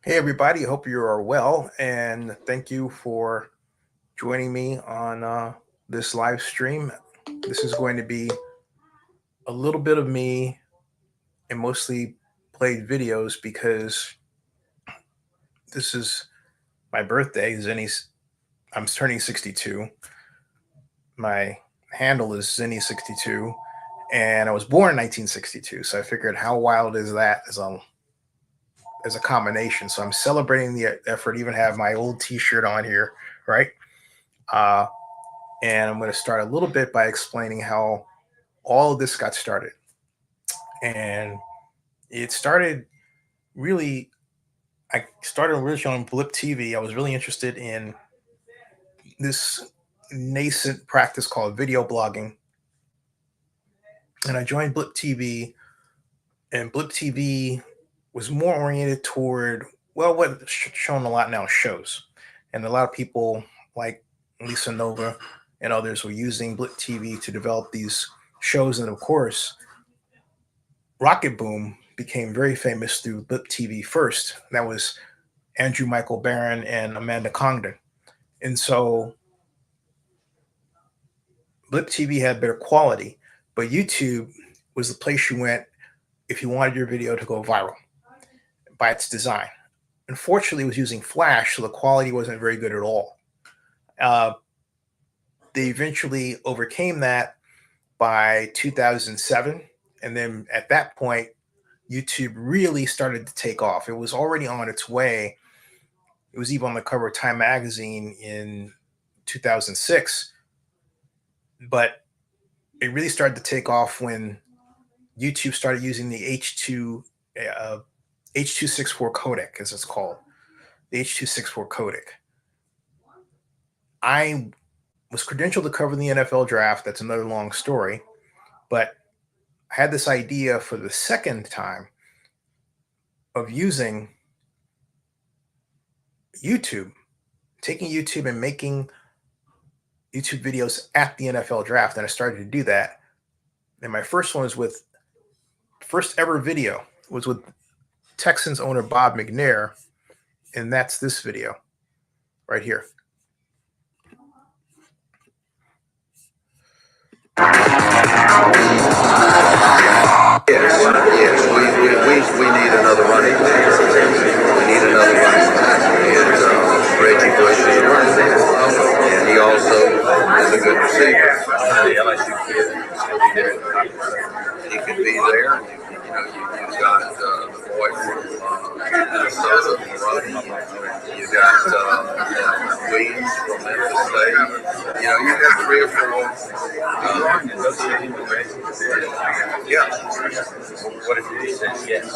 Hey everybody, I hope you are well, and thank you for joining me on this live stream. This is going to be a little bit of me and mostly played videos because this is my birthday. I'm turning 62. My handle is Zennie62, and I was born in 1962. So I figured, how wild is that as a combination? So I'm celebrating the effort. Even have my old T-shirt on here, right? And I'm going to start a little bit by explaining how all of this got started. And it started really, I started originally on Blip TV. I was really interested in this nascent practice called video blogging. And I joined Blip TV, and Blip TV was more oriented toward, well, what's shown a lot now, shows. And a lot of people like Lisa Nova and others were using Blip TV to develop these shows. And of course, Rocket Boom became very famous through Blip TV first. That was Andrew Michael Barron and Amanda Congdon. And so Blip TV had better quality, but YouTube was the place you went if you wanted your video to go viral by its design. Unfortunately, it was using Flash, so the quality wasn't very good at all. They eventually overcame that by 2007. And then at that point, YouTube really started to take off. It was already on its way. It was even on the cover of Time magazine in 2006. But it really started to take off when YouTube started using the H.264 codec, as it's called, the H.264 codec. I was credentialed to cover the NFL draft. That's another long story. But I had this idea for the second time of using YouTube, taking YouTube and making YouTube videos at the NFL draft. And I started to do that. And my first one was first ever video was with Texans owner Bob McNair. And that's this video right here. Yes, we need another running back. We need another running back. And Reggie Bush is a running back. And he also is a good receiver. The LSU kid still be there. He can be there. You know, you've got the boy from Minnesota. You got Williams from Memphis State. You know, you got 3 or 4. Yeah. What if you said yes?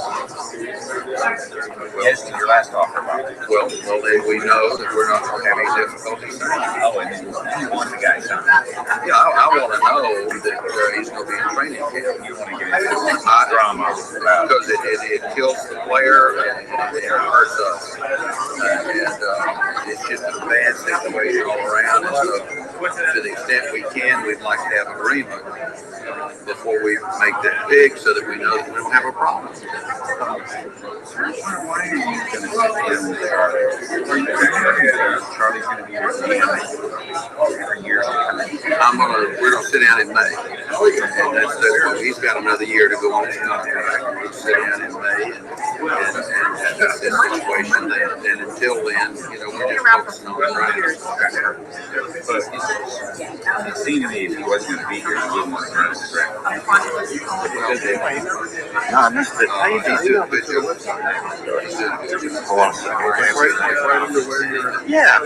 Yes to your last offer, Bob. Well, then we know that we're not going to have any difficulty saying. Oh, and you want the guy signed. Yeah, I want to know that he's going to be in training camp. You want to get drama because it kills the player and it hurts us. And it's just a bad situation all around. And so, to the extent we can, we'd like to have agreement before we make that big, so that we know that we don't have a problem. Charlie's going to be here for years. We're going to sit down in May, and that's he's got another year to go on his contract. We'll sit down in May and that's the situation then. And until then, you know, we're just focusing on the Rangers. But it seemed to me if he wasn't going to be here, he wouldn't want to run his draft. No, I missed it. How you doing? Yeah.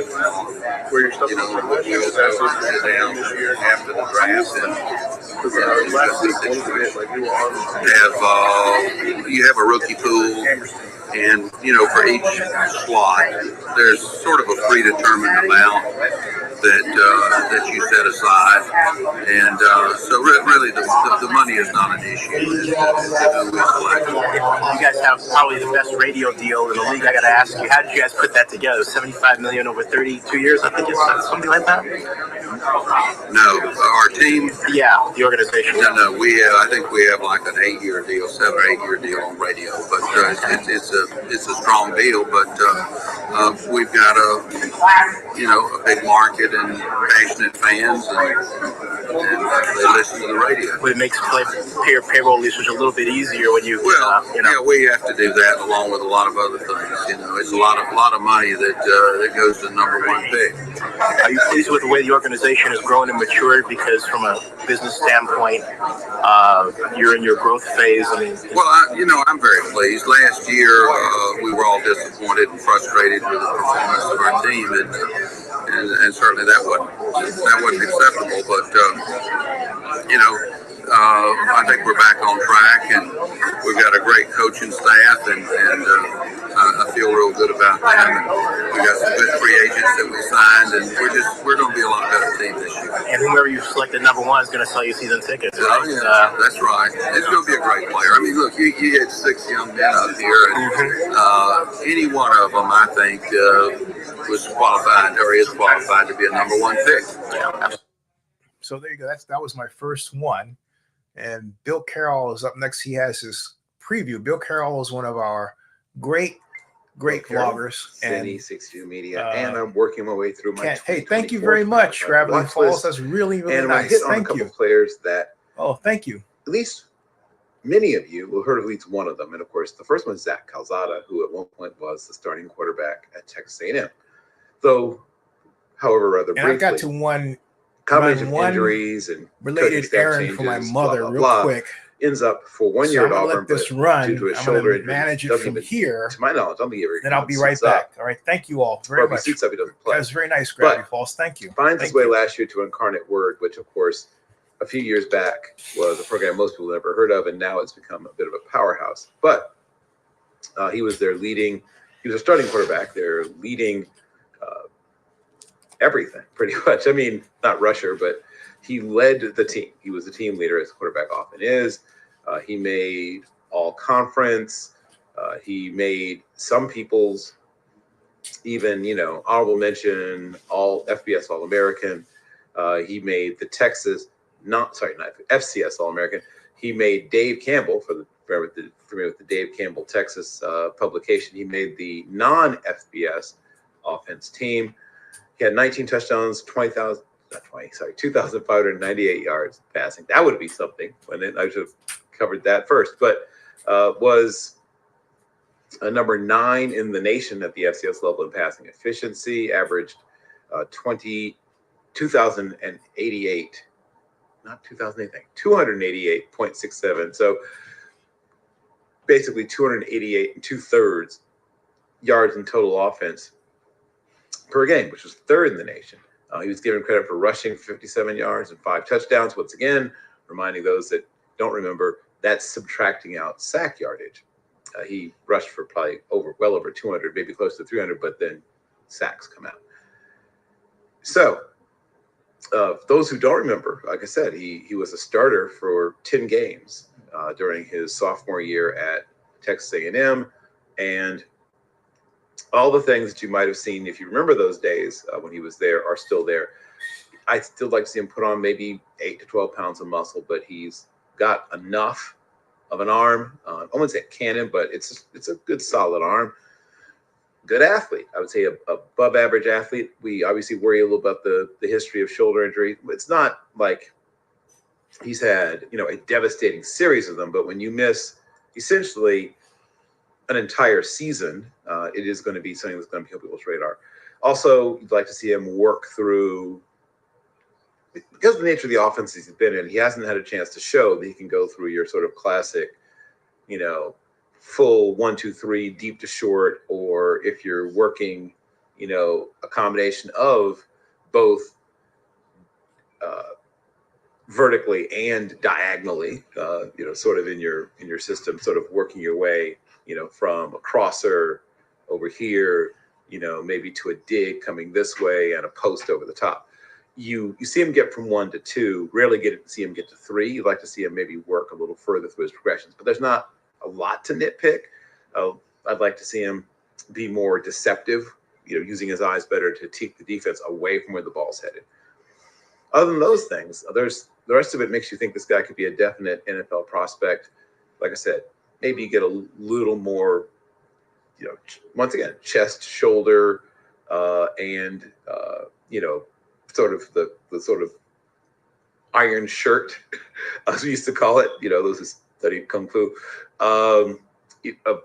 Where your stuff, you know, we also sit down after the draft and you have a rookie pool, and you know, for each slot, there's sort of a predetermined amount that you set aside, and so really the money is not an issue. You guys have probably the best radio deal in the league. I got to ask you, how did you guys put that together? $75 million over 32 years, I think it's something like that. No, our team. Yeah, the organization. No, I think we have like an 8-year deal, 7 or 8-year deal on radio. But it's a strong deal. But we've got a big market and passionate fans, and they listen to the radio. But it makes payroll usage a little bit easier when you. Yeah, we have to do that along with a lot of other things. It's a lot of money that goes to #1 pick. Are you pleased with the way the organization has grown and matured? Because from a business standpoint, you're in your growth phase. Well, I'm very pleased. Last year, we were all disappointed and frustrated with the performance of our team, and certainly that wasn't acceptable. But I think we're back on track, and we've got a great coaching staff, and I feel real good about them. And we got some good free agents that we signed, and we're going to be a lot better team this year. And whoever you selected #1 is going to sell you season tickets. Right? Oh, yeah, that's right. It's going to be a great player. I mean, look, you had 6 young men up here, and any one of them, I think, was qualified or is qualified to be a #1 pick. Yeah. So there you go. That was my first one. And Bill Carroll is up next. He has his preview. Bill Carroll is one of our great vloggers. Zennie62 Media, and I'm working my way through my. Hey, thank you very much, Gravity Falls. That's really and nice. I hit on Thank a couple you. Players that. Oh, thank you. At least many of you will have heard of at least one of them, and of course, the first one is Zach Calzada, who at one point was the starting quarterback at Texas A&M. Though, however, rather briefly, I got to one combination of injuries and related errand for my mother, real quick. Ends up for 1 year at Auburn, let this run. due to his shoulder injury, manage it from here. To my knowledge, I don't think he ever. Then I'll be right back. All right, thank you all very much. Suits up, he doesn't play. That was very nice, Gravity Falls. Thank you. Finds his way last year to Incarnate Word, which of course, a few years back was a program most people never heard of, and now it's become a bit of a powerhouse. But he was their leading. He was a starting quarterback. Their leading everything, pretty much. I mean, not rusher, but he led the team. He was the team leader, as quarterback often is. He made all conference. He made some people's even, honorable mention, all FBS All-American. He made the Texas, not FCS All-American. He made Dave Campbell, familiar with the Dave Campbell Texas publication. He made the non-FBS offense team. He had 19 touchdowns, 2,598 yards passing. That would be something. I should have covered that first. But was number 9 in the nation at the FCS level in passing efficiency, averaged 2,088, not 2,000 288.67. So basically 288 and 2/3 yards in total offense per game, which was 3rd in the nation. He was given credit for rushing 57 yards and 5 touchdowns. Once again, reminding those that don't remember, that's subtracting out sack yardage. He rushed for probably well over 200, maybe close to 300, but then sacks come out. So those who don't remember, like I said, he was a starter for 10 games during his sophomore year at Texas A&M, and all the things that you might have seen, if you remember those days when he was there, are still there. I'd still like to see him put on maybe 8 to 12 pounds of muscle, but he's got enough of an arm. I wouldn't say a cannon, but it's a good solid arm. Good athlete. I would say above average athlete. We obviously worry a little about the history of shoulder injury. It's not like he's had, a devastating series of them, but when you miss essentially an entire season, it is going to be something that's going to be on people's radar. Also, you'd like to see him work through, because of the nature of the offense he's been in, he hasn't had a chance to show that he can go through your sort of classic, full 1, 2, 3, deep to short, or if you're working, a combination of both vertically and diagonally, sort of in your system, sort of working your way, from a crosser over here, maybe to a dig coming this way and a post over the top. You see him get from 1 to 2, rarely see him get to 3. You'd like to see him maybe work a little further through his progressions, but there's not a lot to nitpick. I'd like to see him be more deceptive, using his eyes better to take the defense away from where the ball's headed. Other than those things, there's the rest of it makes you think this guy could be a definite NFL prospect. Like I said, maybe you get a little more, once again, chest, shoulder, and sort of the sort of iron shirt, as we used to call it. Those who studied kung fu, of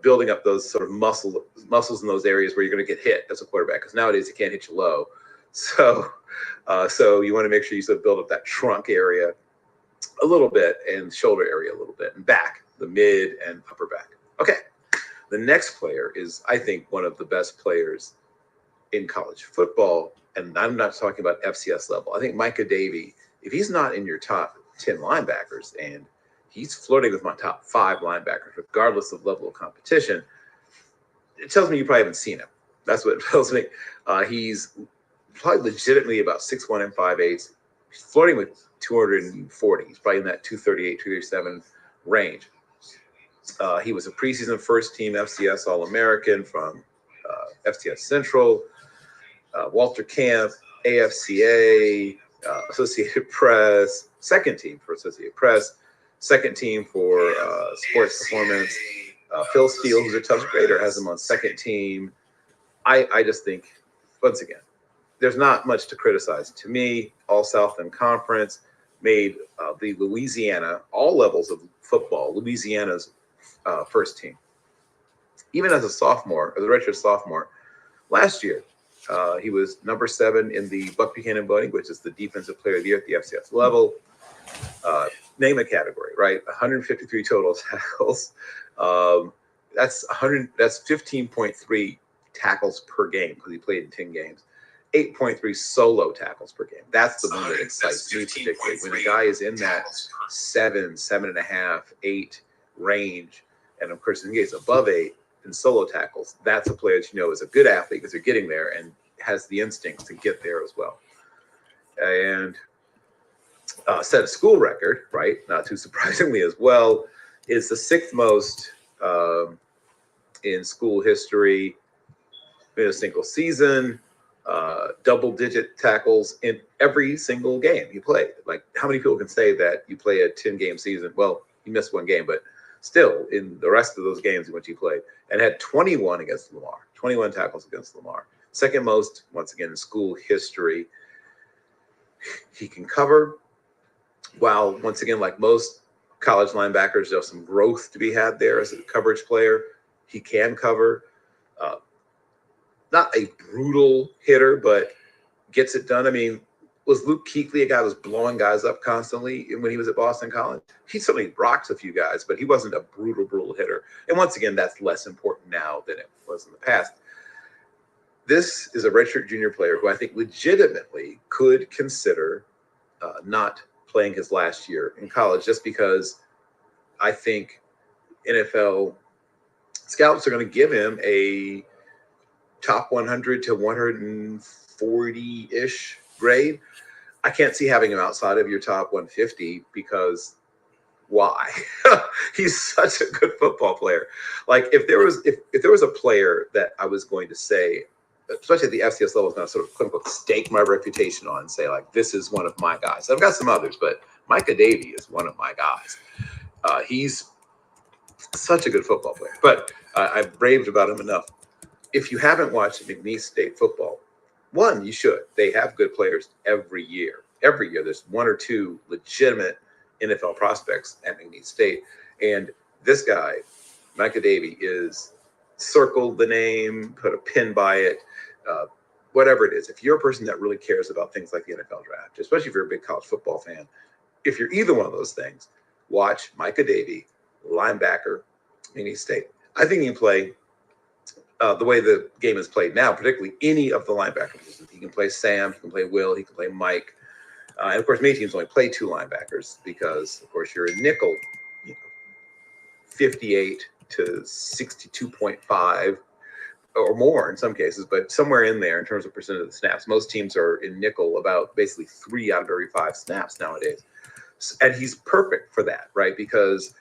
building up those sort of muscles in those areas where you're going to get hit as a quarterback. Because nowadays you can't hit you low, so you want to make sure you sort of build up that trunk area a little bit and shoulder area a little bit and back, the mid and upper back. Okay, the next player is, I think, one of the best players in college football, and I'm not talking about FCS level. I think Micah Davey, if he's not in your top 10 linebackers, and he's flirting with my top 5 linebackers, regardless of level of competition, it tells me you probably haven't seen him. That's what it tells me. He's probably legitimately about 6'1" and 5'8". He's flirting with 240. He's probably in that 238, 237 range. He was a preseason first team FCS All-American from FCS Central, Walter Camp, AFCA, Associated Press, second team for Associated Press, second team for Sports Performance. Phil Steele, who's a tough grader, has him on second team. I just think, once again, there's not much to criticize. To me, All Southland Conference made the Louisiana, all levels of football, Louisiana's first team. Even as a sophomore, as a redshirt sophomore, last year, he was number 7 in the Buck Buchanan voting, which is the Defensive Player of the Year at the FCS level. Name a category, right? 153 total tackles. That's 15.3 tackles per game because he played in 10 games. 8.3 solo tackles per game. That's the one that excites me particularly. When a guy is in that 7.5, 8 range, and of course, in case above 8 in solo tackles, that's a player that is a good athlete because they're getting there and has the instincts to get there as well. And set a school record, right? Not too surprisingly as well, is the 6th most in school history in a single season. Double-digit tackles in every single game you played. Like, how many people can say that you play a 10-game season? Well, you missed one game, but still, in the rest of those games in which he played, and had 21 against Lamar, 21 tackles against Lamar. Second most, once again, in school history. He can cover. While, once again, like most college linebackers, there's some growth to be had there as a coverage player. He can cover. Not a brutal hitter, but gets it done. I mean, was Luke Kuechly a guy that was blowing guys up constantly when he was at Boston College? He certainly rocked a few guys, but he wasn't a brutal hitter. And once again, that's less important now than it was in the past. This is a redshirt junior player who I think legitimately could consider not playing his last year in college, just because I think NFL scouts are going to give him a top 100 to 140-ish grade. I can't see having him outside of your top 150 because why? He's such a good football player. Like, if there was a player that I was going to say, especially at the FCS level, is going to sort of quote unquote stake my reputation on and say, like, this is one of my guys. I've got some others, but Micah Davey is one of my guys. He's such a good football player, but I've raved about him enough. If you haven't watched McNeese State football, one, you should. They have good players every year. Every year, there's 1 or 2 legitimate NFL prospects at McNeese State. And this guy, Micah Davey, is circle the name, put a pin by it, whatever it is. If you're a person that really cares about things like the NFL draft, especially if you're a big college football fan, if you're either one of those things, watch Micah Davey, linebacker, McNeese State. I think he can play the way the game is played now, particularly any of the linebackers. He can play Sam, he can play Will, he can play Mike. And of course, many teams only play 2 linebackers because, of course, you're a nickel, 58 to 62.5 or more in some cases, but somewhere in there in terms of percent of the snaps. Most teams are in nickel about basically 3 out of every 5 snaps nowadays. And he's perfect for that, right? Because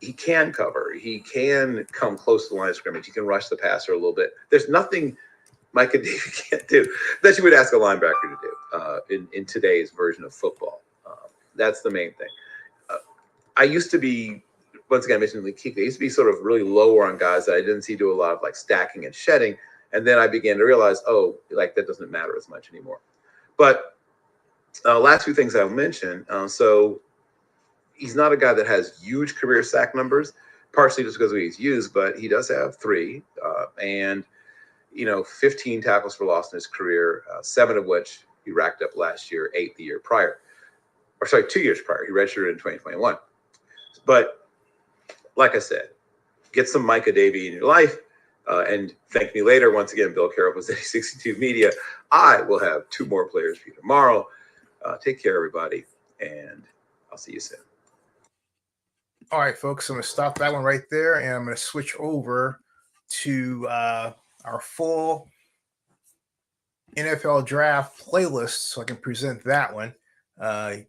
he can cover. He can come close to the line of scrimmage. He can rush the passer a little bit. There's nothing Micah Davey can't do that you would ask a linebacker to do. in today's version of football. That's the main thing. I used to be, once again, I mentioned Keekly, I used to be sort of really lower on guys that I didn't see do a lot of like stacking and shedding. And then I began to realize, oh, like that doesn't matter as much anymore. But last few things I'll mention. So he's not a guy that has huge career sack numbers, partially just because of he's used, but he does have 3 and, 15 tackles for loss in his career, 7 of which he racked up last year, 8 the year prior. Or sorry, 2 years prior. He redshirted in 2021. But like I said, get some Micah Davey in your life and thank me later. Once again, Bill Carroll with Zennie62 Media. I will have 2 more players for you tomorrow. Take care, everybody, and I'll see you soon. All right, folks, I'm going to stop that one right there, and I'm going to switch over to our full NFL draft playlist so I can present that one,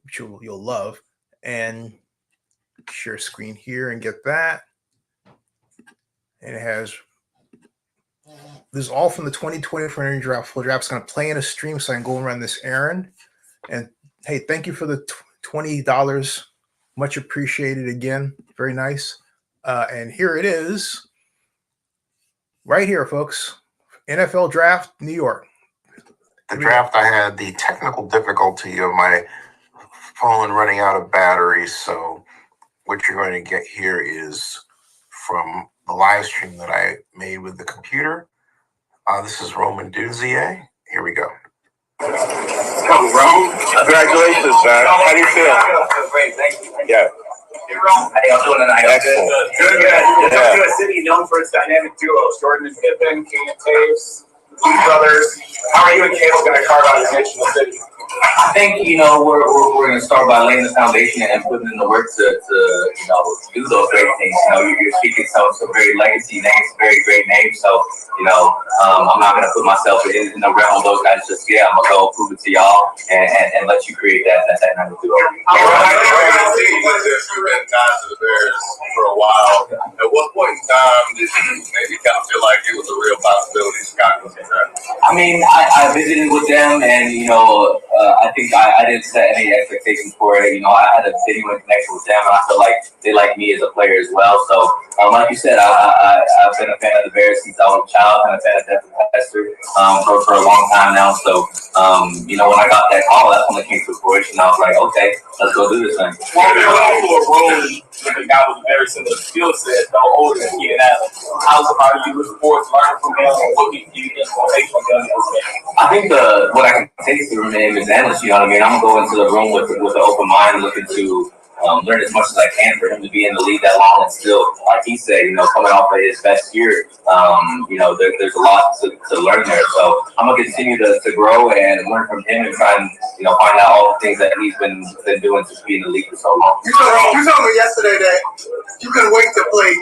which you'll love. And share screen here and get that. And it has, this is all from the 2020 draft. Full draft is going to play in a stream so I can go and run this errand. And hey, thank you for the $20. Much appreciated again. Very nice. And here it is. Right here, folks. NFL Draft, New York. The draft, I had the technical difficulty of my phone running out of batteries. So what you're going to get here is from the live stream that I made with the computer. This is Roman Duzier. Here we go. Rome, congratulations, man. How do you feel? Great, thank you. Yeah. Hey, Rome. How y'all doing tonight? Excellent. Good. Yeah. You're a city known for its dynamic duos, Jordan and Pippen, King and Taves, Blues Brothers. How are you and Caleb going to carve out a niche in the city? I think, we're going to start by laying the foundation and putting in the work to do those great things. You're speaking some very legacy names, very great names. So, I'm not going to put myself in the realm of those guys just yet. I'm going to go prove it to y'all and let you create that number 2. All right. You've been tied to the Bears for a while. At what point in time did you maybe kind of feel like it was a real possibility Chicago was going to draft? I mean, I visited with them, and I think I didn't set any expectations for it. I had a genuine connection with them, and I feel like they like me as a player as well. So, like you said, I've been a fan of the Bears since I was a child, and I've been a fan of Hester for a long time now. So, when I got that call, that's when it came to fruition. I was like, okay, let's go do this thing. Well, there's also a role with a guy with a very similar skill set, the older than Keenan Allen. How's it about you look forward to learning from him, and what can you get from him? I think what I can take from him is endless. You know what I mean? I'm going to go into the room with an open mind, looking to learn as much as I can for him to be in the league that long and still, like he said, coming off of his best year, there's a lot to learn there. So I'm gonna continue to grow and learn from him and try and find out all the things that he's been doing to be in the league for so long. You told me yesterday that you couldn't wait to play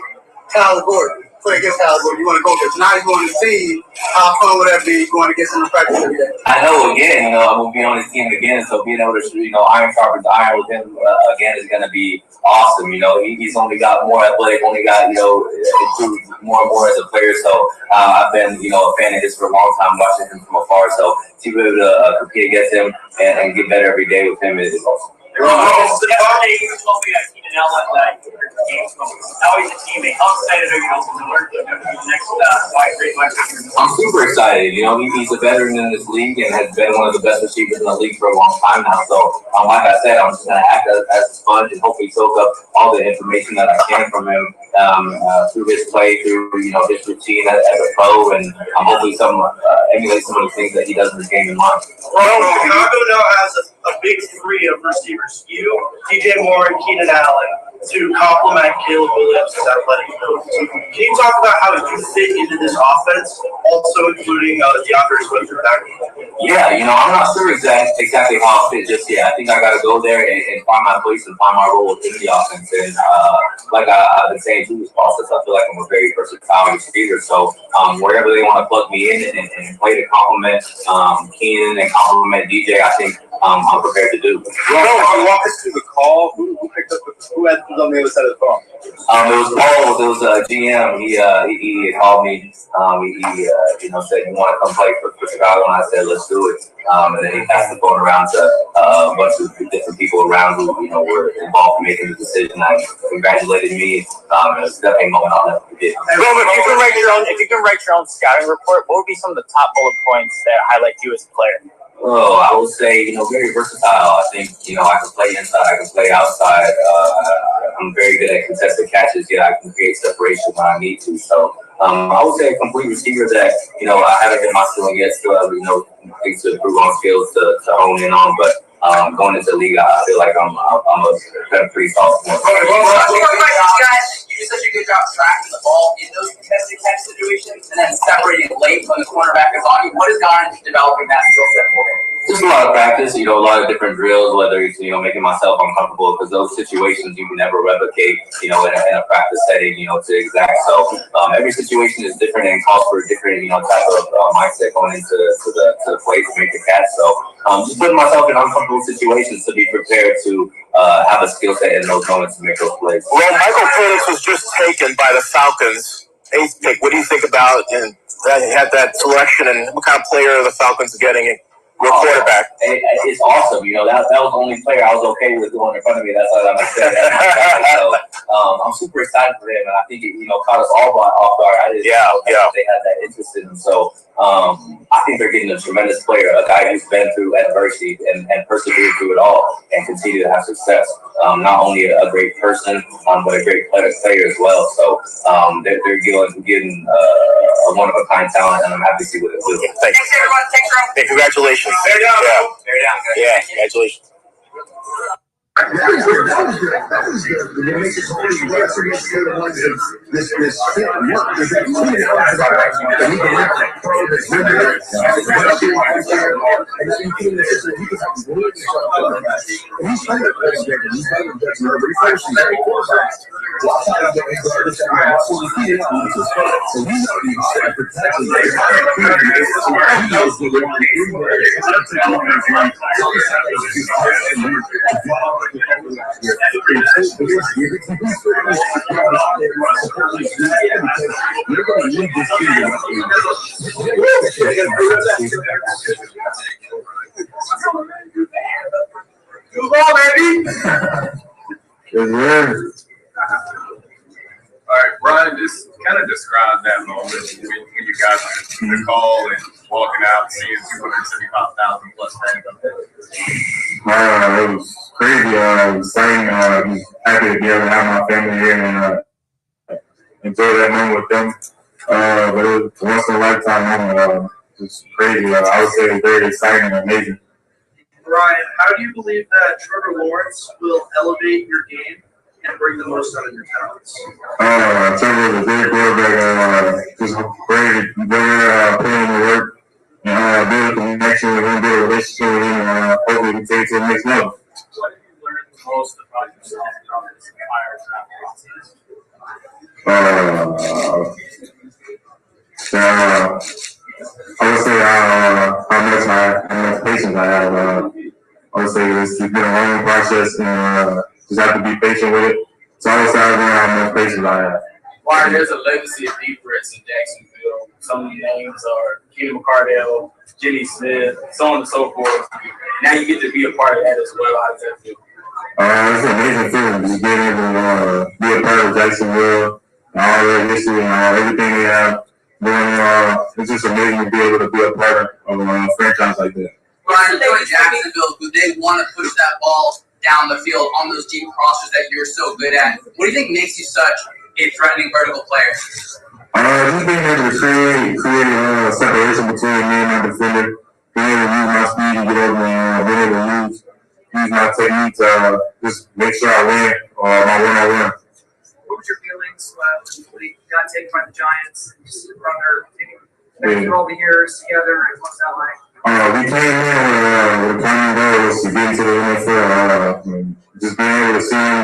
Tyler Gordon. Play against Tyler Gordon. You want to go because now you're going to see how fun would that be going against him in practice every day. I know, again, I'm going to be on his team again, so being able to, iron sharpens iron with him again is going to be awesome. He's only got more athletic, only got, improved more and more as a player. So I've been, a fan of his for a long time, watching him from afar. So to be able to compete against him and get better every day with him is awesome. How is the teammate? How excited are you to learn the next 5 months? I'm super excited. He's a veteran in this league and has been one of the best receivers in the league for a long time now. So, like I said, I'm just going to act as a sponge and hopefully soak up all the information that I can from him through his play, through his routine as a pro, and hopefully emulate some of the things that he does in his game in mind. Well, Chicago now has a big 3 of receivers. You, DJ Moore, and Keenan Allen to complement Caleb Williams' athletic ability. Can you talk about how you fit into this offense, also including DeAndre Swift or back? Yeah, I'm not sure exactly how I fit just yet. I think I got to go there and find my place and find my role within the offense. And like I've been saying through this process, I feel like I'm a very versatile receiver. So wherever they want to plug me in and play to complement Keenan and complement DJ, I think I'm prepared to do. Well, walk us through the call. Who picked up? Who was on the other side of the phone? It was Paul. It was GM. He called me. He said you want to come play for Chicago, and I said let's do it. And then he passed the phone around to a bunch of different people around who were involved in making the decision. I congratulated me. It was definitely a moment I'll never forget. Roman, if you can write your own scouting report, what would be some of the top bullet points that highlight you as a player? Oh, I would say, very versatile. I think, I can play inside, I can play outside. I'm very good at contested catches, yet I can create separation when I need to. So I would say a complete receiver that, I haven't hit my ceiling yet. Still have, things to improve on, skills to hone in on. But going into the league, I feel like I'm a pretty solid one. You do such a good job tracking the ball in those contested catch situations and then separating late when the cornerback is on you. What has gone into developing that skill set for you? Just a lot of practice, a lot of different drills, whether it's, making myself uncomfortable, because those situations you can never replicate, in a practice setting, to exact. So every situation is different and calls for a different, type of mindset going into the play to make the catch. So just putting myself in uncomfortable situations to be prepared to have a skill set in those moments to make those plays. Well, Michael Penix was just taken by the Falcons, 8th pick. What do you think about that selection, and what kind of player are the Falcons getting? Your quarterback. It's awesome. That was the only player I was okay with going in front of me. That's all I'm going to say. So I'm super excited for him, and I think it, caught us all off guard. I didn't know they had that interest in him. So I think they're getting a tremendous player, a guy who's been through adversity and persevered through it all and continue to have success. Not only a great person, but a great player as well. So they're getting a one-of-a-kind talent, and I'm happy to see what it will do. Thanks, everyone. Thanks, Ron. Hey, congratulations. Bear down, bro. Bear down, guys. Yeah, congratulations. Move on, baby. All right, Brian, just kind of describe that moment when you got the call and walking out, seeing 275,000 plus fans up there. It was crazy, exciting. I'm happy to be able to have my family here and enjoy that moment with them. But it was once in a lifetime moment. It's crazy. I would say it's very exciting and amazing. Ryan, how do you believe that Trevor Lawrence will elevate your game and bring the most out of your talents? Trevor is a great quarterback. Just great, putting in the work and build a connection with him, build a relationship with him, and hopefully we can take it to the next level. What have you learned the most about yourself from this entire draft process? I would say how much patience I have. I would say it's been a long process and just have to be patient with it. So I would say how much patience I have. Martin, there's a legacy of deep threats in Jacksonville. Some of the names are Keenan McCardell, Jenny Smith, so on and so forth. Now you get to be a part of that as well. How does that feel? It's an amazing feeling just being able to be a part of Jacksonville and all their history and everything they have. It's just amazing to be able to be a part of a franchise like that. Brian, going to Jacksonville, do they want to push that ball down the field on those deep crossers that you're so good at? What do you think makes you such a threatening vertical player? Just being able to create a separation between me and my defender, being able to use my speed to get over and being able to use my technique to just make sure I win or my one-on-one. What was your feelings when you got taken by the Giants and just your brother taking through all the years together, and what's that like? We came in with a common goal was to get into the NFL. Just being able to see him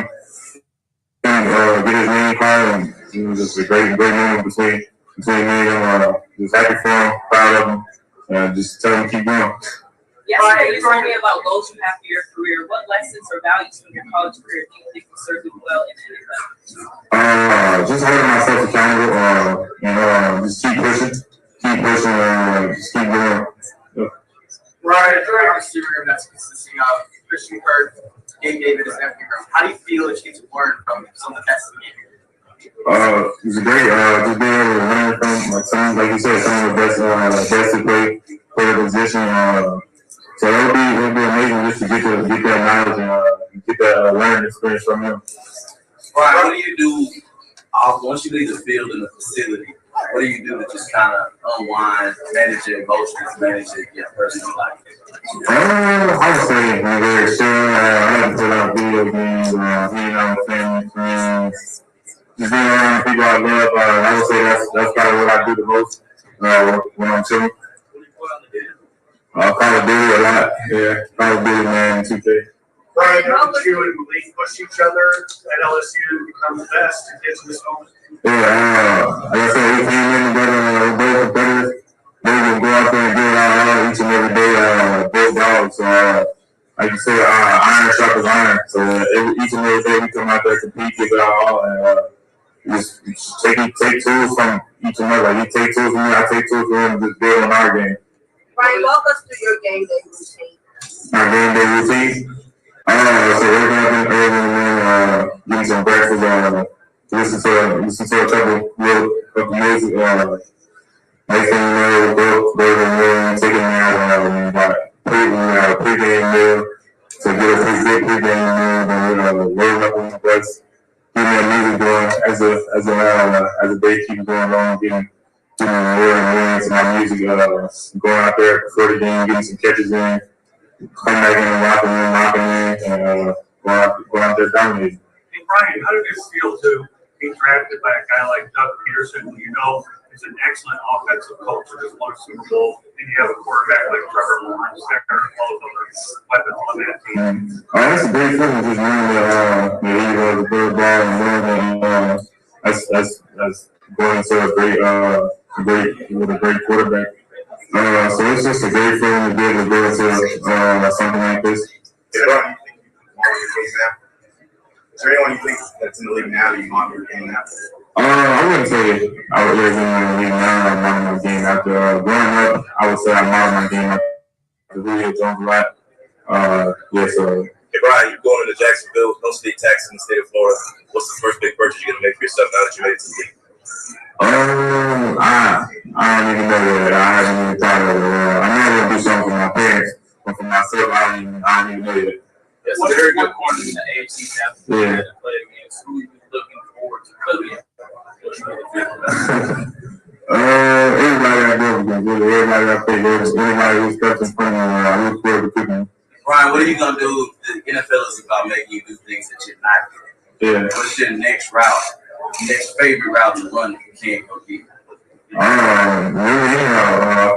get his name called, and it was just a great moment between me and him. Just happy for him, proud of him, and just tell him to keep going. Yesterday, you told me about goals you have for your career. What lessons or values from your college career do you think will serve you well in the NFL? Just holding myself accountable, just keep pushing, just keep going. Ryan, you're a receiver that's consisting of Christian Kirk, Gabe Davis, and Evan Ingram. How do you feel that you get to learn from some of the best in the game? It's great. Just being able to learn from some, like you said, some of the best to play the position. So it'll be amazing just to get that knowledge and get that learning experience from him. Ryan, what do you do once you leave the field in the facility? What do you do to just kind of unwind, manage your emotions, manage your personal life? I would say I'm very sure. I like to play out video games, hanging out with family, friends, just being around people I love. I would say that's probably what I do the most when I'm chilling. Call of Duty a lot. Yeah, Call of Duty, man, 2K. Brian, how did you and Malik push each other at LSU to become the best to get to this moment? Yeah, like I said, we came in together, we're both competitors. We would go out there and do it all each and every day, both dogs. So, like you said, iron sharpens iron. So each and every day we come out there, compete, give it all, and just take tools from each and every. Like, you take tools from me, I take tools from him, and just build on our game. Ryan, walk us through your game day routine. My game day routine? So waking up in the early in the morning, getting some breakfast, listen to a couple music, next thing you know, go to the room, take a nap, pre-game meal, so get a good pre-game meal, then load up on the bus, get my music going as the day keeps going on, getting more into my music, going out there before the game, getting some catches in, come back in the locker room, locking in, and go out there dominating. Hey, Brian, how did it feel to be drafted by a guy like Doug Peterson, who you know is an excellent offensive coach who just won a Super Bowl, and you have a quarterback like Trevor Lawrence there, and all of other weapons on that team? That's a great feeling, just knowing that he was a good ball and knowing that that's going to a great quarterback. So it's just a great feeling to be able to go into something like this. Is there anyone you think that's in the league now that you want your game now? I wouldn't say I would really in the league now. I'm modeling my game after growing up. I would say I modeled my game after Julio Jones a lot. So. Hey Brian, you're going into Jacksonville, no state tax in the state of Florida. What's the first big purchase you're gonna make for yourself now that you made it to the league? I don't even know that. I haven't even thought of it. I know I'm gonna do something for my parents, but for myself, I don't even know yet. Yes, very good corner in the AFC South. Yeah. Play against who you looking forward to cooking. Everybody I go against, everybody I play against, anybody who steps in front of me, I look forward to cooking. Brian, what are you gonna do? The NFL is about making you do things that you're not doing. Yeah. What's your next route? Next favorite route to run if you can't compete? Really, I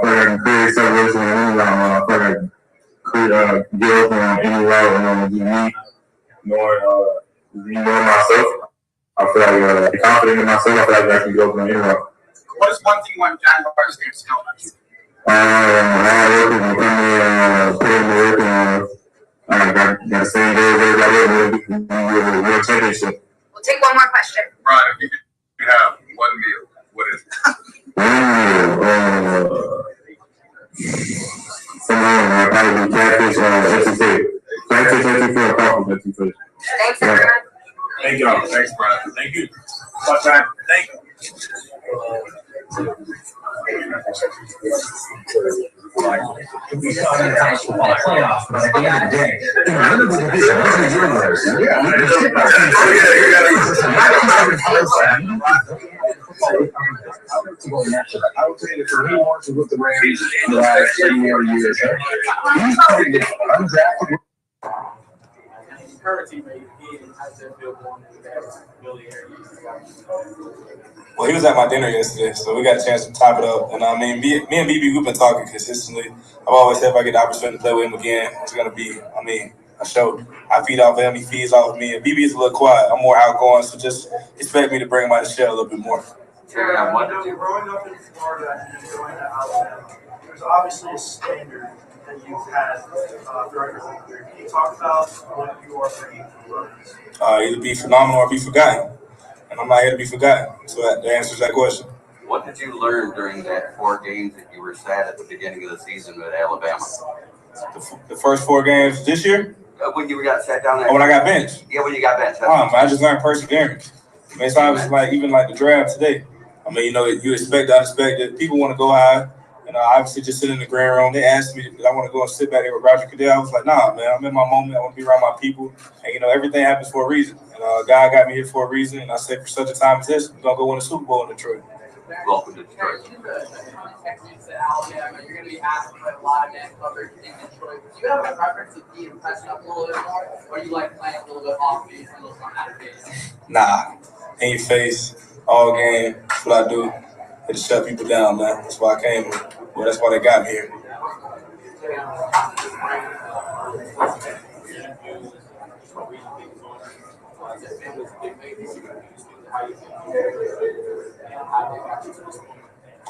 feel like I can create separation on any route. I feel like I can get open on any route. Knowing myself, I feel like confident in myself. I feel like I can get open on any route. What is one thing you want Jaguars games to tell us? Put in the work and got the same goals everybody else. World championship. We'll take one more question. Brian, if you could have one meal, what is it? Someone probably catfish SEC. Catfish SEC or coffee SEC. Thanks, everyone. Thank y'all. Thanks, Brian. Thank you. Bye, thank you. Playoffs, but at the end of the day, I would say that for he wants to with the Rams the last 10 more years, he's probably undrafted. Well, he was at my dinner yesterday, so we got a chance to top it up. And I mean, me and BB, we've been talking consistently. I've always said if I get the opportunity to play with him again, it's going to be, a show. I feed off him, he feeds off of me. And BB is a little quiet. I'm more outgoing, so just expect me to bring him out of the shell a little bit more. Growing up in Florida and then going to Alabama, there's obviously a standard that you've had throughout your whole career. Can you talk about what you are bringing to the Rockies? Either be phenomenal or be forgotten. And I'm not here to be forgotten. So that answers that question. What did you learn during that 4 games that you were sad at the beginning of the season with Alabama? The first 4 games this year? When you got sat down there? Oh, when I got benched? Yeah, when you got benched. I just learned perseverance. I mean, sometimes like even like the draft today. I mean, you know, you expect the unexpected. People want to go high. And obviously just sit in the green room. They asked me if I want to go and sit back there with Roger Goodell. I was like, nah, man, I'm in my moment. I want to be around my people. And, you know, everything happens for a reason. And God got me here for a reason. And I say for such a time as this, we're going to go win a Super Bowl in Detroit. Welcome to Detroit. Alabama, you're going to be asked to play a lot of man coverage in Detroit. Do you have a preference of being pressed up a little bit more, or do you like playing a little bit off base and a little more out of base? Nah, in your face, all game. That's what I do. Hit to shut people down, man. That's why I came here. Well, that's why they got me here.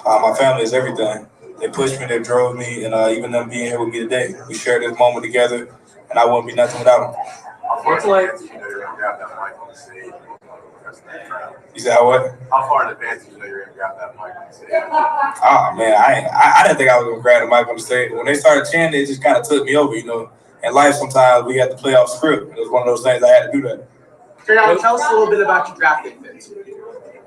My family is everything. They pushed me, they drove me, and even them being here with me today. We shared this moment together, and I wouldn't be nothing without them. What's like? You said how what? How far in advance did you know you were going to grab that mic on the stage? Oh, man, I didn't think I was going to grab the mic on the stage. When they started chanting, it just kind of took me over, you know. In life, sometimes we have to play off script. It was one of those things I had to do that. Tell us a little bit about your drafting fits.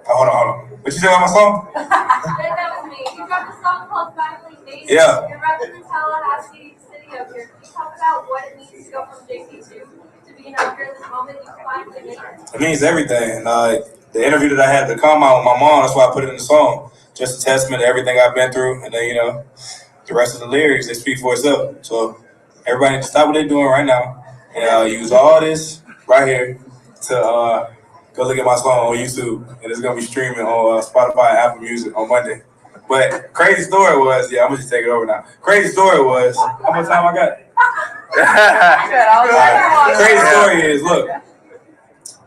Hold on. What you said about my song? That was me. You dropped a song called Finally Made It. Yeah. You're repping the Tallahassee city up here. Can you talk about what it means to go from JC2 to being up here in this moment you finally made it? It means everything. The interview that I had to come out with my mom, that's why I put it in the song. Just a testament to everything I've been through. And then, you know, the rest of the lyrics, they speak for itself. So everybody stop what they're doing right now and use all this right here to go look at my song on YouTube. And it's going to be streaming on Spotify and Apple Music on Monday. But crazy story was, I'm going to just take it over now. Crazy story was, how much time I got? Crazy story is, look,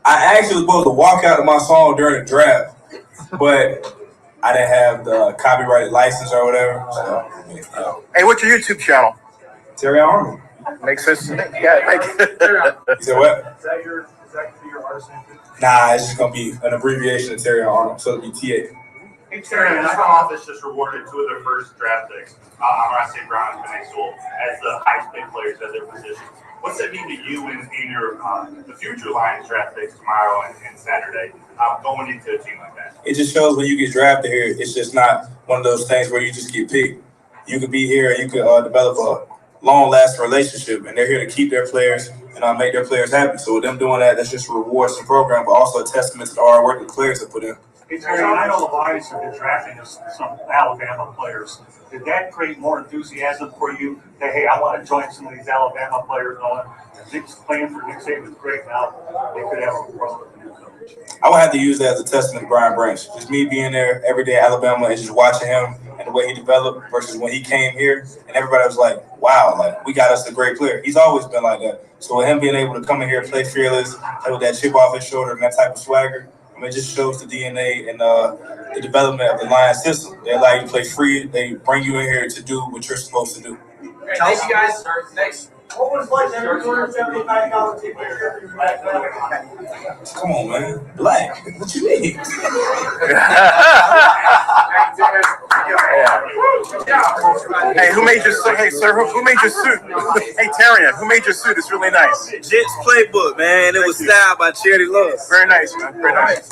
I actually was supposed to walk out of my song during the draft, but I didn't have the copyrighted license or whatever. So, Hey, what's your YouTube channel? Terry Arnold. Makes sense to me. Yeah, You said what? Is that your artist name? Nah, it's just gonna be an abbreviation of Terry Arnold, so it'll be TA. Hey, Terry, the front office just rewarded 2 of their first draft picks, Zennie Abraham and Zennie Abraham, as the highest paid players at their positions. What's that mean to you in your the future Lions draft picks tomorrow and Saturday going into a team like that? It just shows when you get drafted here, it's just not one of those things where you just get picked. You could be here and you could develop a long-lasting relationship, and they're here to keep their players and make their players happy. So with them doing that, that's just a reward to the program, but also a testament to the hard work the players have put in. Hey, Terry, I know the Lions have been drafting some Alabama players. Did that create more enthusiasm for you that, hey, I want to join some of these Alabama players on? Nick's playing for Nick Saban's great now. They could have a brother. I would have to use that as a testament to Brian Branch. Just me being there every day at Alabama and just watching him and the way he developed versus when he came here. And everybody was like, wow, like, we got us a great player. He's always been like that. So with him being able to come in here, play fearless, play with that chip off his shoulder and that type of swagger, I mean, it just shows the DNA and the development of the Lions system. They allow you to play free. They bring you in here to do what you're supposed to do. Thank you guys. Thanks. What was like that $275 ticket? Come on, man. Black. What you mean? Hey, who made your suit? Hey, sir, who made your suit? Hey, Tarian, who made your suit? It's really nice. Jets Playbook, man. It was styled by Charity Love. Very nice, man. Very nice.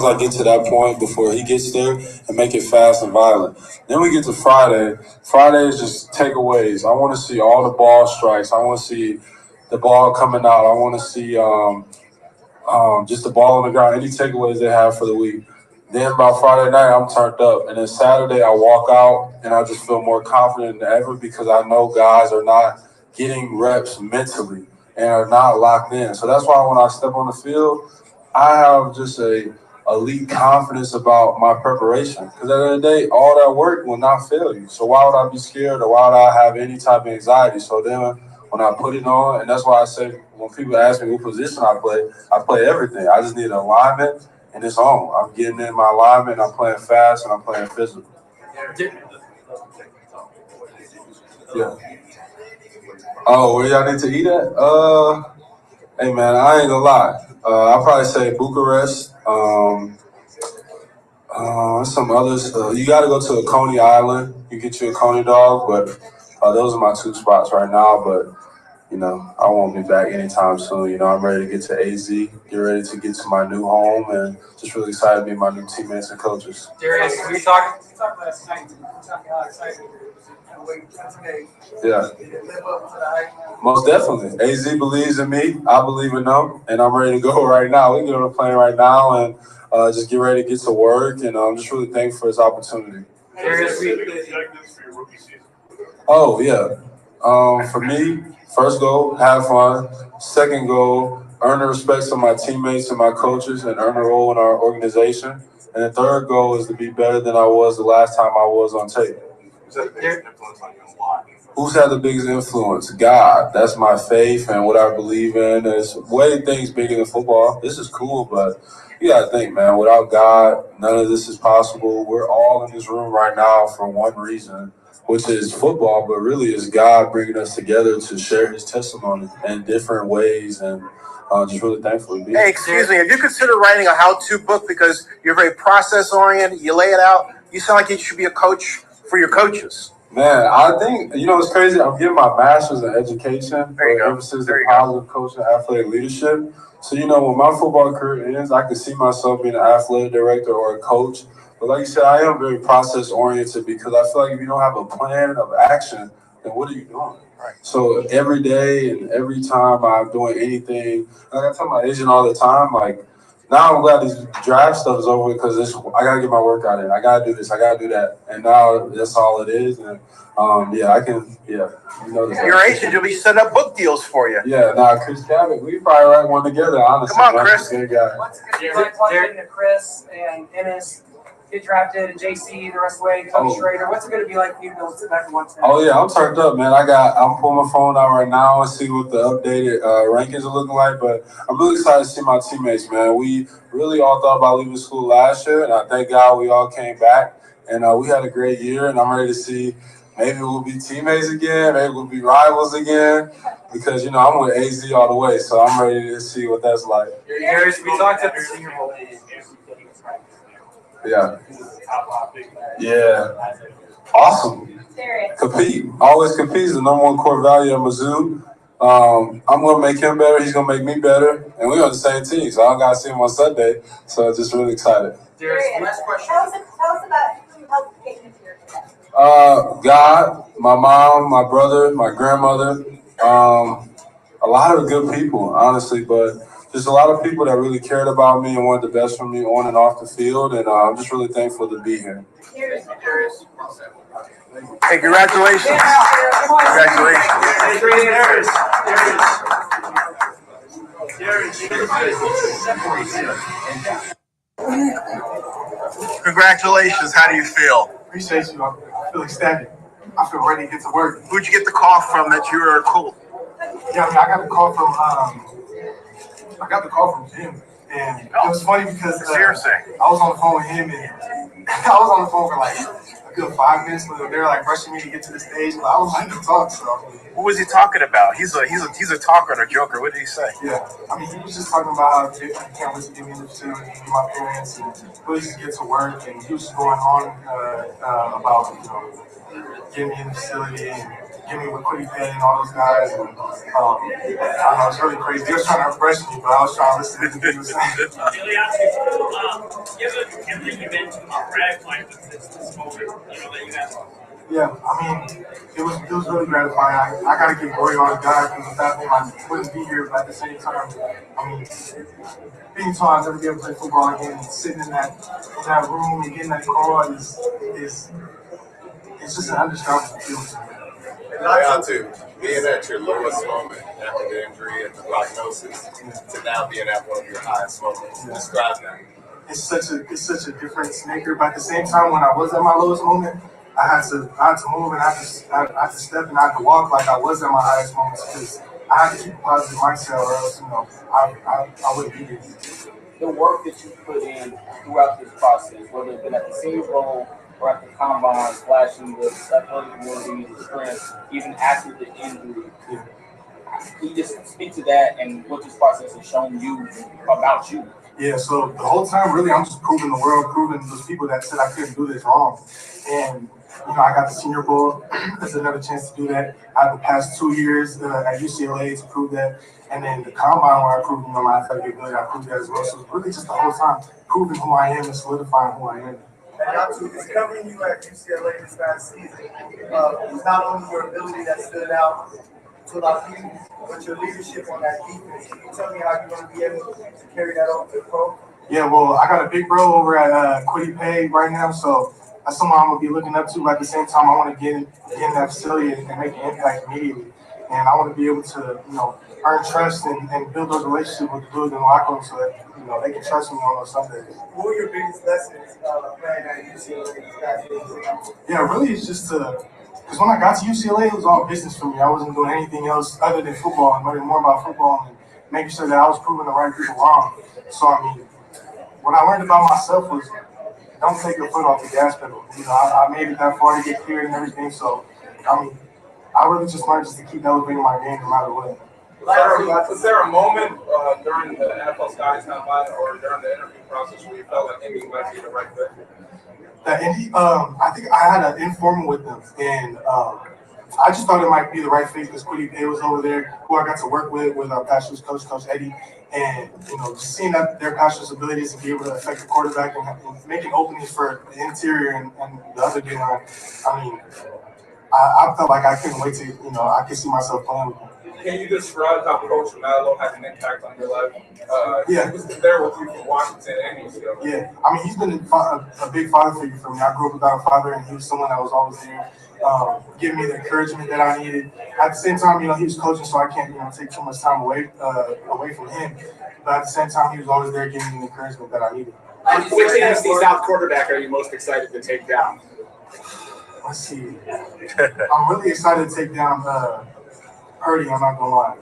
I get to that point before he gets there and make it fast and violent. Then we get to Friday. Friday is just takeaways. I want to see all the ball strikes. I want to see the ball coming out. I want to see just the ball on the ground, any takeaways they have for the week. Then by Friday night, I'm turned up. And then Saturday, I walk out and I just feel more confident than ever because I know guys are not getting reps mentally and are not locked in. So that's why when I step on the field, I have just a elite confidence about my preparation. Because at the end of the day, all that work will not fail you. So why would I be scared or why would I have any type of anxiety? So then when I put it on, and that's why I say when people ask me what position I play everything. I just need alignment and it's on. I'm getting in my alignment, I'm playing fast, and I'm playing physical. Yeah. Oh, where y'all need to eat at? Hey man, I ain't gonna lie. I'll probably say Bucharest. Some others. You got to go to a Coney Island. You get you a Coney dog, but those are my two spots right now. But you know, I won't be back anytime soon. You know, I'm ready to get to AZ, get ready to get to my new home, and just really excited to meet my new teammates and coaches. Darius, we talked last night. We talked how excited you were today. Yeah. Most definitely. AZ believes in me. I believe in them, and I'm ready to go right now. We can get on a plane right now and just get ready to get to work. And I'm just really thankful for this opportunity. Oh yeah. For me, first goal, have fun. Second goal, earn the respect of my teammates and my coaches, and earn a role in our organization. And the third goal is to be better than I was the last time I was on tape. Who's had the biggest influence? God. That's my faith and what I believe in. There's way things bigger than football. This is cool, but you gotta think, man, without God, none of this is possible. We're all in this room right now for one reason, which is football, but really it's God bringing us together to share his testimony in different ways, and just really thankful to be here. Hey, excuse me, have you considered writing a how-to book because you're very process-oriented, you lay it out? You sound like you should be a coach for your coaches. Man, I think, you know, it's crazy. I'm getting my master's in education for emphasis in positive coaching and athletic leadership. So, you know, when my football career ends, I can see myself being an athletic director or a coach. But like you said, I am very process-oriented because I feel like if you don't have a plan of action, then what are you doing? Right. So every day and every time I'm doing anything, like I tell my agent all the time, like, now I'm glad this draft stuff is over because I got to get my workout in. I got to do this. I got to do that. And now that's all it is. And you know this. Your agent will be setting up book deals for you. Yeah, Chris Cabot, we probably write one together, honestly. Come on, Chris. Good guy. What's it going to be like watching the Chris and Ennis get drafted and JC the rest of the way, Coach Schrader? What's it going to be like for you to sit back and watch that? Oh, yeah, I'm turned up, man. I'm pulling my phone out right now and see what the updated rankings are looking like. But I'm really excited to see my teammates, man. We really all thought about leaving school last year, and I thank God we all came back. And we had a great year, and I'm ready to see maybe we'll be teammates again, maybe we'll be rivals again. Because, you know, I'm with AZ all the way, so I'm ready to see what that's like. Darius, we talked at the Senior Bowl. Yeah. Awesome. Compete. Always compete is the number one core value at Mizzou. I'm going to make him better. He's going to make me better. And we're on the same team, so I don't got to see him on Sunday. So I'm just really excited. Darius, last question. Tell us about who helped get you here today. God, my mom, my brother, my grandmother, a lot of good people, honestly, but just a lot of people that really cared about me and wanted the best for me on and off the field, and I'm just really thankful to be here. Hey, congratulations. Congratulations. How do you feel? Appreciate you. I feel ecstatic. I feel ready to get to work. Who'd you get the call from that you were cool? Yeah, I got the call from Jim, and it was funny because I was on the phone with him, and I was on the phone for like a good 5 minutes. But they were like rushing me to get to the stage, but I was letting them talk. So what was he talking about? He's a talker and a joker. What did he say? Yeah, I mean, he was just talking about how he can't wait to give me the facility, meet my parents, and really just get to work. And he was just going on about getting me in the facility and getting me with Quiddy Pay and all those guys. And I don't know, it's really crazy. They was trying to impress me, but I was trying to listen to what he was saying. Yeah, I mean, it was really gratifying. I gotta give glory all to God because without him, I wouldn't be here. But at the same time, I mean, being told I'll never be able to play football again, and sitting in that room and getting that call is it's just an undescribable feeling. Not to being at your lowest moment after the injury and the prognosis to now being at one of your highest moments. Describe that. It's such a difference maker. But at the same time, when I was at my lowest moment, I had to move and I had to step and I had to walk like I was at my highest moments because I had to keep a positive mindset or else, I wouldn't be here. the work that you put in throughout this process, whether it's been at the Senior Bowl or at the combine, flashing the athletic ability, the strength, even after the injury. Can you just speak to that and what this process has shown you about you? Yeah, so the whole time, really, I'm just proving the world, proving those people that said I couldn't do this wrong. And, you know, I got the Senior Bowl. There's another chance to do that. I have the past 2 years at UCLA to prove that. And then the combine where I proved my athletic ability, I proved that as well. So it's really just the whole time proving who I am and solidifying who I am. And not to discovering you at UCLA this past season, was not only your ability that stood out to a lot of people, but your leadership on that defense. Can you tell me how you're going to be able to carry that over to the pro? Yeah, well, I got a big bro over at Quiddy Pay right now, so that's someone I'm going to be looking up to. But at the same time, I want to get in that facility and make an impact immediately. And I want to be able to, you know, earn trust and build those relationships with the dudes in the locker room so that, you know, they can trust me on those Sundays. What were your biggest lessons playing at UCLA this past season? Yeah, really it's just because when I got to UCLA, it was all business for me. I wasn't doing anything else other than football and learning more about football and making sure that I was proving the right people wrong. So, I mean, what I learned about myself was don't take your foot off the gas pedal. You know, I made it that far to get cleared and everything. So, I mean, I really just learned just to keep elevating my game no matter what. Was there a moment during the NFL scouting combine or during the interview process where you felt like Indy might be the right fit? I think I had an informal with them, and I just thought it might be the right fit because Quiddy Pay was over there, who I got to work with our Patriots coach, Coach Eddie, and you know, just seeing that their Patriots' abilities to be able to affect the quarterback and making openings for the interior and the other game. I mean, I felt like I couldn't wait to, you know, I could see myself playing with them. Can you describe how Coach Mallow had an impact on your life? Yeah. He was there with you from Washington and UCLA. Yeah, I mean, he's been a big father figure for me. I grew up without a father, and he was someone that was always there, giving me the encouragement that I needed. At the same time, you know, he was coaching, so I can't, you know, take too much time away from him. But at the same time, he was always there giving me the encouragement that I needed. Which Tennessee South quarterback are you most excited to take down? Let's see. I'm really excited to take down Purdy, I'm not gonna lie.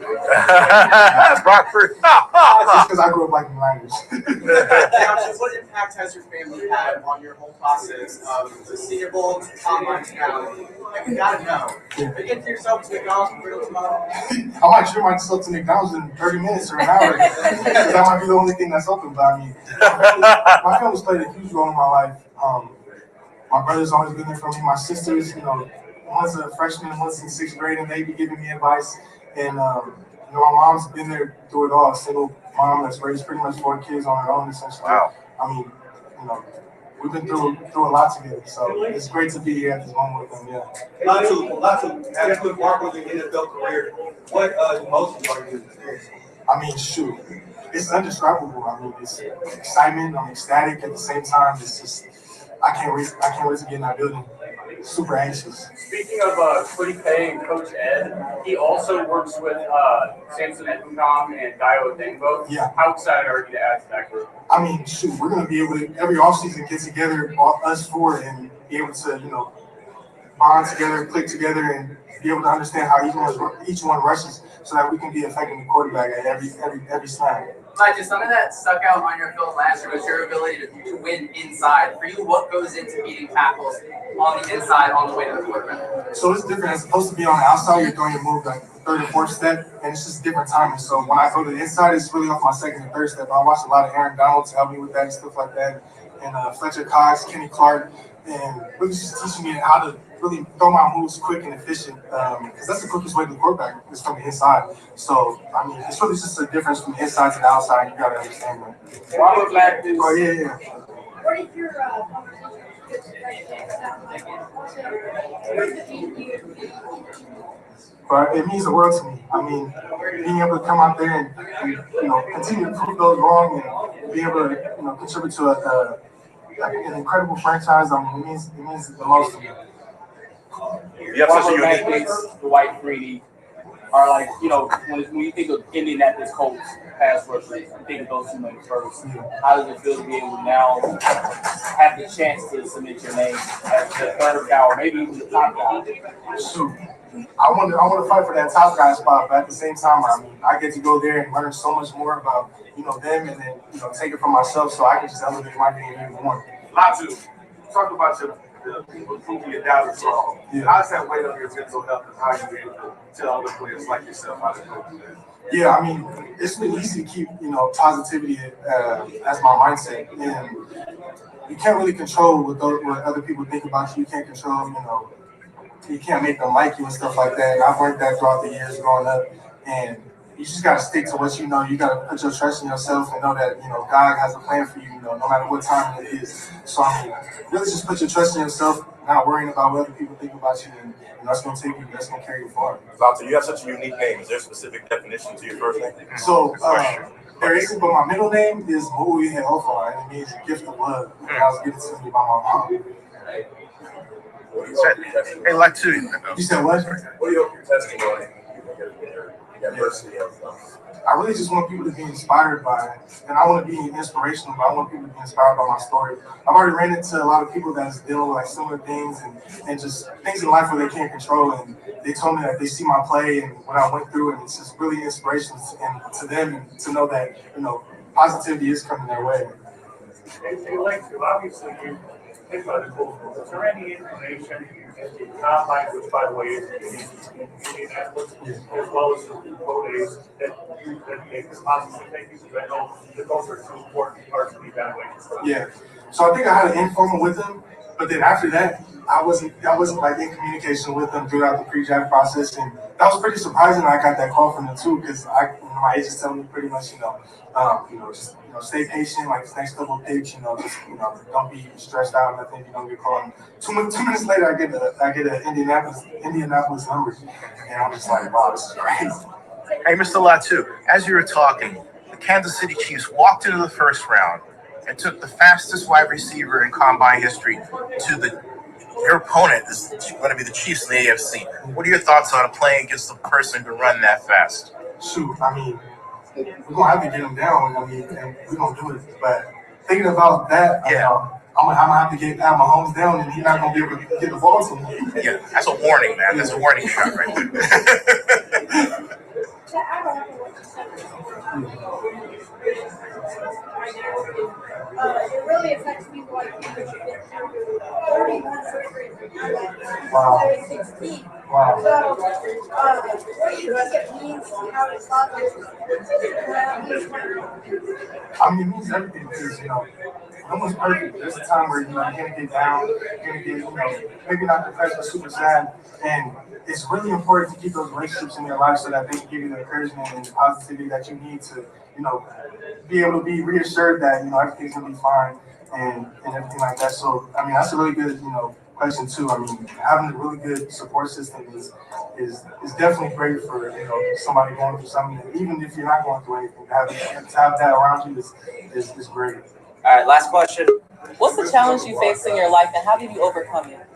Brock Purdy. Just because I grew up liking the language. What impact has your family had on your whole process of the Senior Bowl to combine now? Like, we gotta know. Are you getting yourself to McDonald's for real tomorrow? I might treat myself to McDonald's in 30 minutes or an hour. That might be the only thing that's open. But I mean, my family's played a huge role in my life. My brother's always been there for me. My sisters, you know, one's a freshman, one's in 6th grade, and they be giving me advice. And you know, my mom's been there through it all. A single mom that's raised pretty much 4 kids on her own, essentially. Wow. I mean, you know, we've been through a lot together. So it's great to be here at this moment with them. Yeah. Latu, as with Mark with the NFL career, what emotions are you experiencing? I mean, shoot, it's indescribable. I mean, it's excitement. I'm ecstatic at the same time. It's just, I can't wait to get in that building. Super anxious. Speaking of Quiddy Pay and Coach Ed, he also works with Samson Edenkom and Dio Dengbo. Yeah. How excited are you to add to that group? I mean, shoot, we're going to be able to, every offseason, get together, us four, and be able to, you know, bond together, click together, and be able to understand how each one rushes so that we can be affecting the quarterback at every snap. Just something that stuck out on your film last year was your ability to win inside. For you, what goes into beating tackles on the inside on the way to the quarterback? So it's different. It's supposed to be on the outside. You're throwing your move like the 3rd or 4th step, and it's just different timing. So when I go to the inside, it's really off my 2nd and 3rd step. I watch a lot of Aaron Donald to help me with that and stuff like that, and Fletcher Cox, Kenny Clark, and really just teaching me how to really throw my moves quick and efficient, because that's the quickest way to the quarterback is from the inside. So, I mean, it's really just a difference from the inside to the outside. You got to understand that. Robert Mack is... Oh, yeah. What is your conversation with the president? What does it mean to you? But it means the world to me. I mean, being able to come out there and you know, continue to prove those wrong and be able to, you know, contribute to an incredible franchise, I mean, it means the most to me. Robert Mack, Dwight Freeney are like, you know, when you think of Indianapolis Colts pass rushers, you think of those 2 names first. How does it feel to be able to now have the chance to submit your name as the 3rd guy or maybe even the top guy? Shoot, I want to fight for that top guy spot, but at the same time, I mean, I get to go there and learn so much more about them, and then take it for myself, so I can just elevate my game even more. Latu, talk about the people who you down as well. Yeah. How does that weigh on your mental health, and how you able to tell other players like yourself how to cope with that? Yeah, I mean, it's been easy to keep positivity as my mindset, and you can't really control what other people think about you. You can't control, you can't make them like you and stuff like that. And I've learned that throughout the years growing up, and you just gotta stick to what you know. You gotta put your trust in yourself and know that God has a plan for you. No matter what time it is. So I mean, really just put your trust in yourself, not worrying about what other people think about you, and that's gonna take you. That's gonna carry you far. Latu, you have such a unique name. Is there a specific definition to your first name? So there isn't, but my middle name is Mui Heofa, and it means gift of love. And that was given to me by my mom. Hey, Latu. You said what? What do you hope your testimony diversity of? I really just want people to be inspired by it, and I want to be inspirational, but I want people to be inspired by my story. I've already ran into a lot of people that's dealing with like similar things and just things in life where they can't control, and they told me that they see my play and what I went through, and it's just really inspirational to them and to know that positivity is coming their way. They like to, obviously, you think about the goals. Is there any information in the combine, which by the way is in Indianapolis, as well as the pro days, that they could possibly take you? Because I know that those are two important parts of the evaluation. Yeah. So I think I had an informal with them, but then after that, I wasn't like in communication with them throughout the pre-draft process, and that was pretty surprising. I got that call from them too, because my agent telling me pretty much, just stay patient. Like this next couple of picks, don't be stressed out. Nothing. You don't get called. 2 minutes later, I get an Indianapolis number, and I'm just like, wow, this is crazy. Hey, Mr. Latu, as you were talking, the Kansas City Chiefs walked into the first round and took the fastest wide receiver in combine history to your opponent is going to be the Chiefs in the AFC. What are your thoughts on playing against the person who can run that fast? Shoot, I mean, we're going to have to get him down. I mean, and we're going to do it. But thinking about that, I'm going to have to have my homes down, and he's not going to be able to get the ball to me. Yeah, that's a warning, man. That's a warning shot right there. It really affects people like you because you've been through 31 surgeries. Wow. 16. Wow. So, what do you think it means to how it's thought I mean, it means everything because, no one's perfect. There's a time where, you're going to get down, you're going to get, maybe not depressed, but super sad. And it's really important to keep those relationships in your life so that they can give you the encouragement and the positivity that you need to, be able to be reassured that, everything's going to be fine and everything like that. So, I mean, that's a really good, question too. I mean, having a really good support system is definitely great for, somebody going through something. And even if you're not going through anything, to have that around you is great. All right, last question. What's the challenge you faced in your life and how did you overcome it?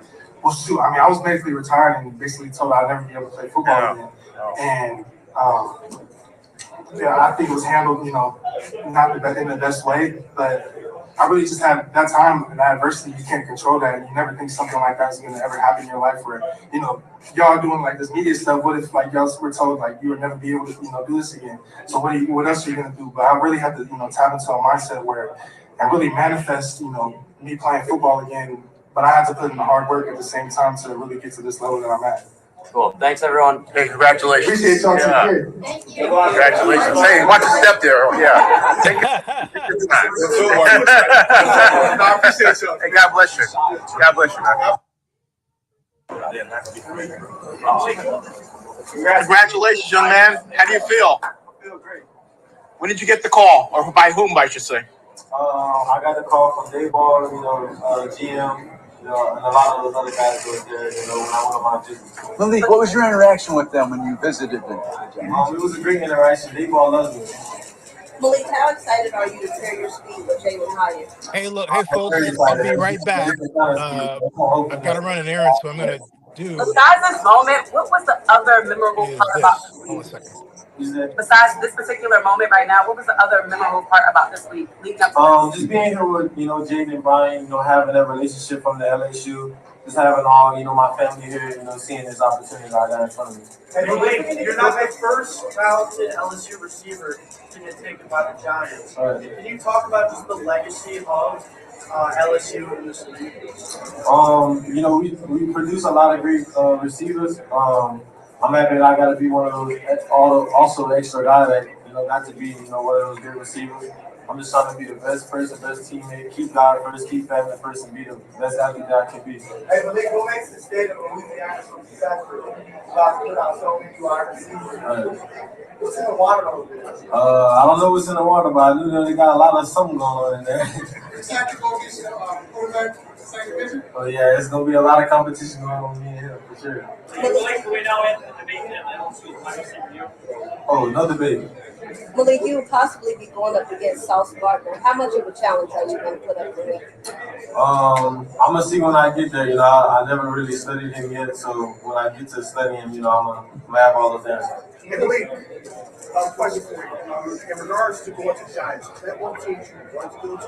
Well, shoot, I mean, I was basically retired and basically told I'd never be able to play football again. And I think it was handled, not in the best way, but I really just had that time and that adversity. You can't control that, and you never think something like that's going to ever happen in your life. Where y'all doing like this media stuff. What if like y'all were told like you would never be able to do this again? So what else are you going to do? But I really had to tap into a mindset where I really manifest me playing football again. But I had to put in the hard work at the same time to really get to this level that I'm at. Cool. Thanks, everyone. Hey, congratulations. Appreciate y'all. Yeah. Thank you. Congratulations. Hey, watch your step there. Yeah. Take your time. I appreciate y'all. Hey, God bless you. God bless you, man. Congratulations, young man. How do you feel? I feel great. When did you get the call? Or by whom, I should say? I got a call from Dayball, GM, and a lot of those other guys were there, when I went on my visit. Malik, what was your interaction with them when you visited them? It was a great interaction. Dayball loves me. Malik, how excited are you to share your speed with Jalen Hyatt? Hey, folks, I'll be right back. I've got to run an errand, so I'm going to do. Besides this moment, what was the other memorable part about this week? Hold on a second. Besides this particular moment right now, what was the other memorable part about this week leading up to Just being here with, Jaden and Brian, having that relationship from the LSU, just having all, my family here, seeing this opportunity I got in front of me. Hey, Malik, you're not the first talented LSU receiver to get taken by the Giants. Right. Can you talk about just the legacy of LSU in this league? We produce a lot of great receivers. I'm happy that I got to be one of those also extra guy that got to be one of those great receivers. I'm just trying to be the best person, best teammate, keep God first, keep family first, and be the best athlete that I can be. Hey, Malik, what makes the state of Louisiana so successful? About to put out so many wide receivers. What's in the water over there? I don't know what's in the water, but I knew they got a lot of something going on in there. Oh yeah, it's gonna be a lot of competition going on with me and him for sure. Malik, we now enter the debate and LSU privacy review. Oh, no debate. Malik, you will possibly be going up against Sauce Gardner. How much of a challenge are you going to put up for him? I'm gonna see when I get there. I never really studied him yet, so when I get to study him, I'm gonna have all those answers. Hey, Malik, question for you. In regards to going to Giants, is that one team you want to go to?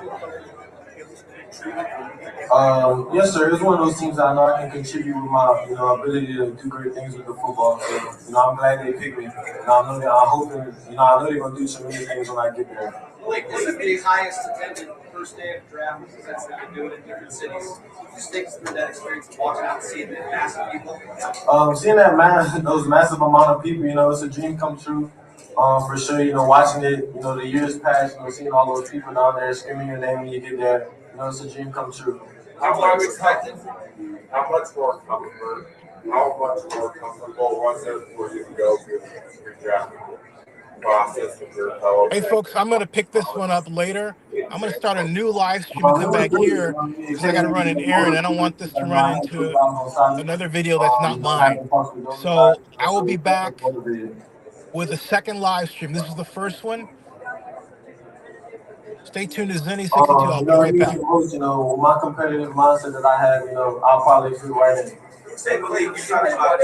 Yes, sir. It's one of those teams that I know I can contribute with my, ability to do great things with the football. So, I'm glad they picked me. And I'm hoping, I know they're gonna do some many things when I get there. Malik, this is the highest attended first day of draft since they've been doing it in different cities. Just take us through that experience of walking out and seeing that massive people. Seeing those massive amount of people, it's a dream come true. For sure, watching it, the years pass, seeing all those people down there screaming your name when you get there, it's a dream come true. How much more comfortable was it for you to go through the drafting process with your fellow? Hey, folks, I'm going to pick this one up later. I'm going to start a new live stream and come back here because I got to run an errand. I don't want this to run into another video that's not mine. So I will be back with a second live stream. This is the first one. Stay tuned to Zennie62. I'll be right back. With my competitive mindset that I have, I'll probably feel right in. Say, Malik, you talked about